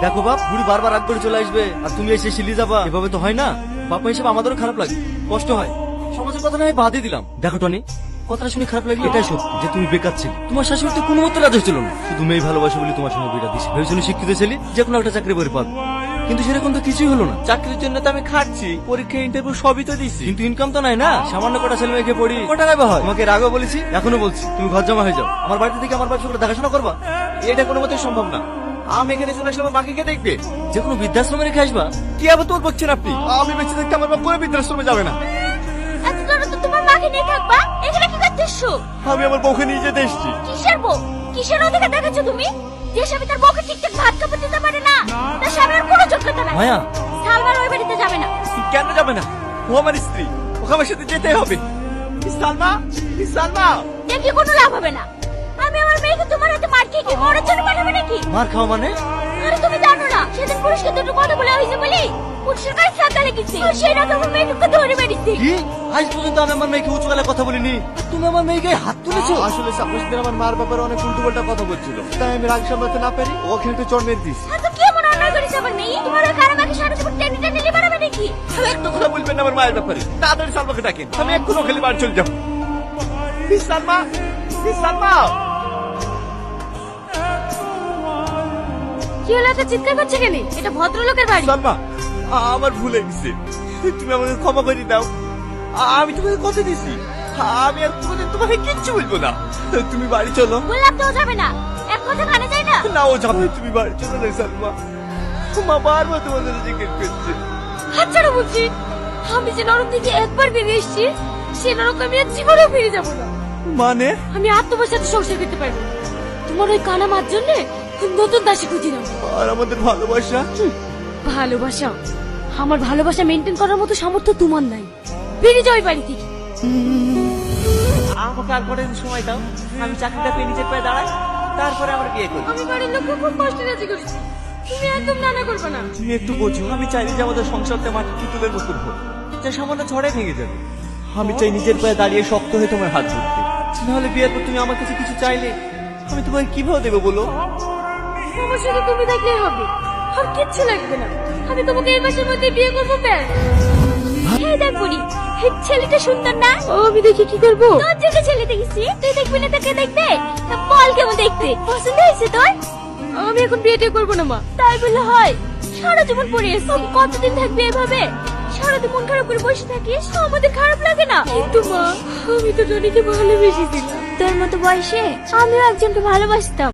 দেখো বাপ, বুড়ি বারবার রাগ করে চলে আসবে আর তুমি এসে শিলি যাবা, এভাবে তো হয় না। বাপা হিসেবে আমাদেরও খারাপ লাগে, কষ্ট হয়। সমাজের কথা না বাদই দিলাম। দেখো টনি, কথাটা শুনে খারাপ লাগলো, এটাই সত্যি যে তুমি বেকার ছিলে। তোমার শাশুড়ি তো কোনো মতো রাজি ছিল না, শুধু মেয়ে ভালোবাসে বলে তোমার সঙ্গে বিয়ে দিচ্ছে। ভেবেছিল শিক্ষিত ছেলে যে কোনো একটা চাকরি করে পাবে, কিন্তু সেরকম তো কিছুই হলো না। চাকরির জন্য তো আমি খাটছি, পরীক্ষা ইন্টারভিউ সবই তো দিচ্ছি, কিন্তু ইনকাম তো নাই না। সামান্য কটা ছেলে মেয়েকে পড়ি কটা টাকা হয়? তোমাকে এর আগেও বলেছি, এখনো বলছি, তুমি ঘর জমা হয়ে যাও। আমার বাড়িতে থেকে আমার বাচ্চা দেখাশোনা করবা, এটা কোনো মতেই সম্ভব না। আমি এখানে চলে আসলে বাকি কে দেখবে? যে কোনো বৃদ্ধাশ্রমে রেখে আসবা। কি আবার তোর বলছেন আপনি? আমি বেঁচে থাকতে আমার বাপ করে বৃদ্ধাশ্রমে যাবে না। এত দূরে তো তোমার মাকে নিয়ে থাকবা, এখানে কি করতেছো? আমি আমার বউকে নিয়ে যেতে এসেছি। কিসের বউ? কিসের অধিকার দেখাচ্ছ তুমি? যে স্বামী তার বউকে ঠিকঠাক ভাত খাবার দিতে পারে না, তার স্বামীর কোনো যোগ্যতা নাই। মায়া, সালমান ওই বাড়িতে যাবে না। কেন যাবে না? ও আমার স্ত্রী, ওকে আমার সাথে যেতে হবে। সালমা, সালমা, দেখি কোনো লাভ হবে না। আমি আমার মেয়েকে তোমার হাতে মার খেয়ে কি মরার জন্য পাঠাবে নাকি? মার খাও মানে? আরে তুমি জানো না, সেদিন পুরুষকে দুটো কথা বলে হয়েছে বলি পুরুষের গায়ে ছাতা লেগেছে। আর সেই রাতে আমার মেয়েকে ধরে মেরেছে। কি? আজ পর্যন্ত আমি আমার মেয়েকে উঁচু গলায় কথা বলিনি, তুমি আমার মেয়েকে হাত তুলেছো? আসলে সাপোজ দিন আমার মার ব্যাপারে অনেক উল্টো পাল্টা কথা বলছিল, তাই আমি রাগ সামলাতে না পারি ওকে একটু চড় মেরে দিস। এত কি এমন অন্যায় করেছে আমার মেয়ে? তোমার ওই কারামাকে সারা জীবন টেনে টেনে নিয়ে বেড়াবে নাকি? একটু কথা বলবেন না আমার মায়ের ব্যাপারে। তাড়াতাড়ি সালমাকে ডাকেন, আমি এক্ষুনি খেলে বাড়ি চলে যাবো। সালমা, সালমা, কি হলো, এত চিৎকার করছে কেন? এটা ভদ্রলোকের বাড়ি। সালমা, আমার ভুল হয়ে গেছে, তুমি আমাকে ক্ষমা করে দাও। আমি তোমাকে কথা দিছি, আমি আর কোনোদিন তোমাকে কিচ্ছু বলবো না। তুমি বাড়ি চলো। বললাম তো ও যাবে না, এক কথা কানে যায় না। না, ও যাবে, তুমি বাড়ি চলো না সালমা। মা বারবার তোমাদের জিজ্ঞেস করছে। হাত ছাড়ো বলছি। আমি যে নরক থেকে একবার বেরিয়ে এসেছি, সে নরক আমি আর জীবনেও ফিরে যাবো না। মানে? আমি আর তোমার সাথে সংসার করতে পারবো না। তোমার ওই কানা মার জন্য নতুন দাসী খুঁজি নাও। আর আমাদের ভালোবাসা? ভালোবাসা? আমার ভালোবাসা মেনটেন করার মতো সামর্থ্য তোমার নাই। বেরিয়ে যাও এই বাড়ি থেকে। আমাকে আর কটা দিন সময় দাও, আমি চাকরিটা পেয়ে নিজের পায়ে দাঁড়াই, তারপরে আমার বিয়ে করি। আমি বাড়ির লোককে খুব কষ্টে রাজি করেছি, তুমি একদম নানা করবে না। তুমি একটু বোঝো, আমি চাইলে যে আমাদের সংসারটা মাটির পুতুলের মতন হোক, যা সামান্য ঝড়ে ভেঙে যাবে। আমি চাই নিজের পায়ে দাঁড়িয়ে শক্ত হয়ে তোমার হাত ধরতে। নাহলে বিয়ের পর তুমি আমার কাছে কিছু চাইলে আমি তোমাকে কিভাবে দেবো বলো? আমার সাথে তুমি থাকলেই হবে, আর কিচ্ছু লাগবে না। আমি তোমাকে এই মাসের মধ্যে বিয়ে করবো, ব্যাস। এই দেখ বুড়ি, এই ছেলেটা সুন্দর না? আমি দেখি কি করবো? তোর জন্য ছেলে দেখেছি, তুই দেখবি না তো কে দেখবে? তা বল কেমন দেখতে, পছন্দ হয়েছে তোর? আমি এখন বিয়েটা করবো না মা। তাই বললে হয়? সারা জীবন পড়ে এসছি, কতদিন থাকবে এভাবে? সারাদিন মন খারাপ করে বসে থাকিস, আমাদের খারাপ লাগে না? কিন্তু মা, আমি তো টনিকে ভালোবেসেছিলাম। তোর মতো বয়সে আমিও একজনকে ভালোবাসতাম।